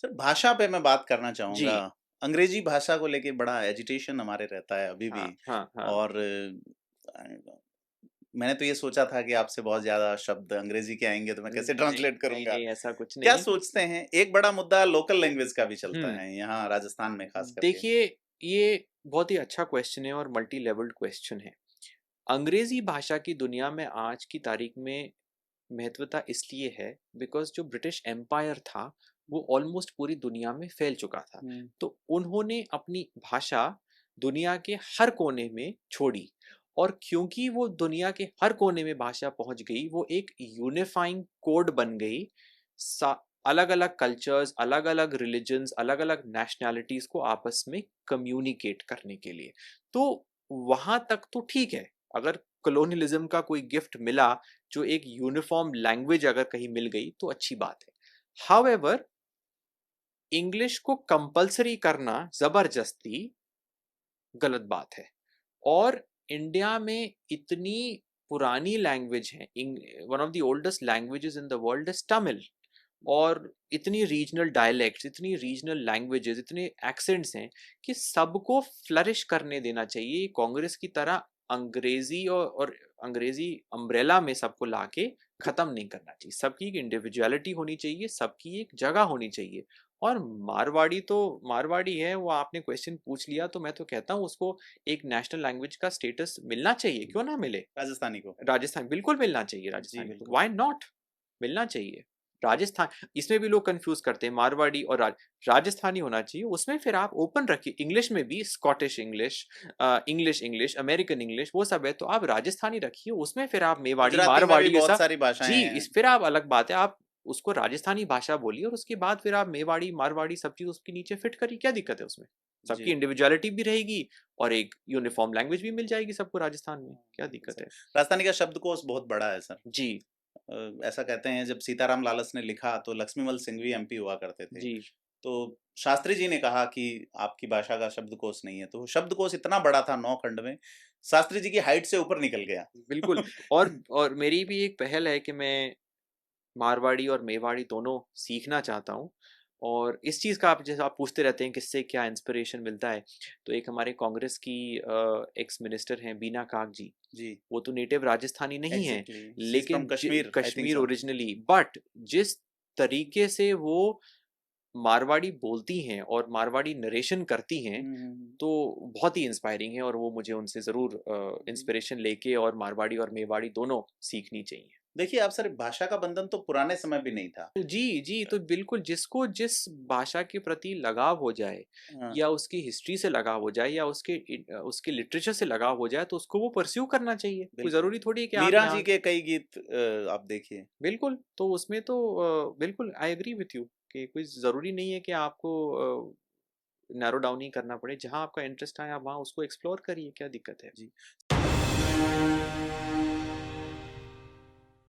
Sir भाषा पे मैं बात करना जी। चाहूँगा। अंग्रेज़ी भाषा को लेके बड़ा एजिटेशन हमारे रहता है अभी भी। हाँ, हाँ, हाँ। और मैंने तो ये सोचा था कि आपसे बहुत ज़्यादा शब्द अंग्रेज़ी के आएँगे तो मैं कैसे नहीं, ट्रांसलेट नहीं, करूँगा? नहीं ऐसा कुछ क्या नहीं। सोचते हैं? एक बड़ा मुद्दा लोकल लैंग्वेज का भी चलता हुँ, है, यहाँ राजस्थान में ख़ास करके। देखिए ये बहुत ही अच्छा क्वेश्चन है और मल्टी लेवल्ड क्वेश्चन है। अंग्रेज़ी भाषा की दुनिया में आज की तारीख में महत्वता इसलिए है बिकॉज़ जो ब्रिटिश एम्पायर था, वो ऑलमोस्ट पूरी दुनिया में फैल चुका था। हुँ, तो उन्होंने अपनी भाषा दुनिया के हर कोने में छोड़ी और क्योंकि वो दुनिया के हर कोने में भाषा पहुँच गई, वो एक यूनिफाइंग कोड बन गई। सा अलग-अलग कल्चर्स, अलग-अलग रिलिजन्स, अलग-अलग नेशनैलिटीज़ को आपस में कम्युनिकेट करने के लिए। तो वहाँ तक तो ठीक है, अगर कोलोनियलिज़्म का कोई गिफ्ट मिला जो एक यूनिफ़ॉर्म लैंग्वेज अगर कहीं मिल गई तो अच्छी बात है। हाउएवर इंग्लिश को कंपल्सरी करना ज़बरदस्ती गलत बात है और इंडिया में इतनी पुरानी लैंग्वेज है, one of the oldest languages in the world is Tamil और इतनी रीजनल डायलेक्ट्स, इतनी रीजनल लैंग्वेजेस, इतने एक्सेंट्स हैं कि सबको फ्लरिश करने देना चाहिए। कांग्रेस की तरह अंग्रेजी और अंग्रेजी अम्ब्रेला में सबको लाके खत्म नहीं करना चाहिए। सबकी एक इंडिविजुअलिटी होनी चाहिए, सबकी एक जगह होनी चाहिए। और मारवाड़ी तो मारवाड़ी है, वो आपने क्वेश्चन पूछ लिया तो मैं तो कहता हूँ उसको एक नेशनल लैंग्वेज का स्टेटस मिलना चाहिए, क्यों ना मिले? राजस्थानी को। राजस्थान बिल्कुल मिलना चाहिए, जी, राजस्थानी को, बिल्कुल। Why not? मिलना चाहिए। राजस्थान इसमें भी लोग कन्फ्यूज़ करते हैं मारवाड़ी और राजस्थानी होना चाहिए, उसमें फिर आप ओपन रखिए, इंग्लिश में भी Scottish English, English English, American English वो सब है, तो आप राजस्थानी रखिए, उसमें फिर आप मेवाड़ी, गुजराती में भी मारवाड़ी बहुत ऐसा सारी भाषाएँ जी, हैं। इस फिर आप अलग बात है, आप उसको राजस्थानी भाषा बोलिए और उसके बाद फिर आप मेवाड़ी, मारवाड़ी सब चीज़ उसके नीचे फिट करिए, क्या दिक्कत है उसमें? सबकी जी। इंडिविजुअलिटी भी रहेगी और एक यूनिफ़ॉर्म लैंग्वेज भी मिल जाएगी सबको राजस्थान में, क्या दिक्कत सर, है? राजस्थानी का शब्दकोश बहुत बड़ा है सर। जी, ऐसा कहते हैं जब सीताराम लालस ने लिखा तो लक्ष्मीमल सिंघवी एमपी हुआ करते थे। जी। तो शास्त्री जी ने कहा कि आपकी भाषा का शब्दकोश नहीं है, तो वो शब्दकोश इतना बड़ा था 9 खंड में, शास्त्री जी की हाइट से ऊपर निकल गया। बिल्कुल। और मेरी भी एक पहल है कि मैं मारवाड़ी और मेवाड़ी दोनों सीखना चाहता हूँ और इस चीज़ का आप जैसे आप पूछते रहते हैं किससे क्या इंस्पिरेशन मिलता है, तो एक हमारे कांग्रेस की एक्स मिनिस्टर हैं बीना काग जी, जी, वो तो नेटिव राजस्थानी नहीं हैं, एग्ज़ैक्टली शी इज़ फ्रॉम लेकिन जि Kashmir I think Kashmir so. Originally but जिस तरीके से वो मारवाड़ी बोलती हैं और मारवाड़ी नरेशन करती हैं, हुँ, हुँ, हुँ। तो बहुत ही इंस्पायरिंग है और वो मुझे उनसे ज़रूर जी। इंस्पिरेशन लेके और मारवाड़ी और मेवाड़ी दोनों सीखनी चाहिए। देखिए आप सर भाषा का बंधन तो पुराने समय भी नहीं था। तो जी, जी, तो बिल्कुल जिसको जिस भाषा के प्रति लगाव हो जाए हाँ, या उसकी हिस्ट्री से लगाव हो जाए या उसके लिटरेचर से लगाव हो जाए तो उसको वो परस्यू करना चाहिए। कोई बिल्कुल। ज़रूरी थोड़ी है कि आप मीरा जी यहाँ के कई गीत आप देखिए। बिल्कुल, तो उसमें तो बिल्कुल आई एग्री विथ यू कि कोई ज़रूरी नहीं है कि आपको नैरो डाउन ही करना पड़े। जहाँ आपका इंटरेस्ट है आप वहाँ उसको एक्सप्लोर करिए, क्या दिक्कत है? जी।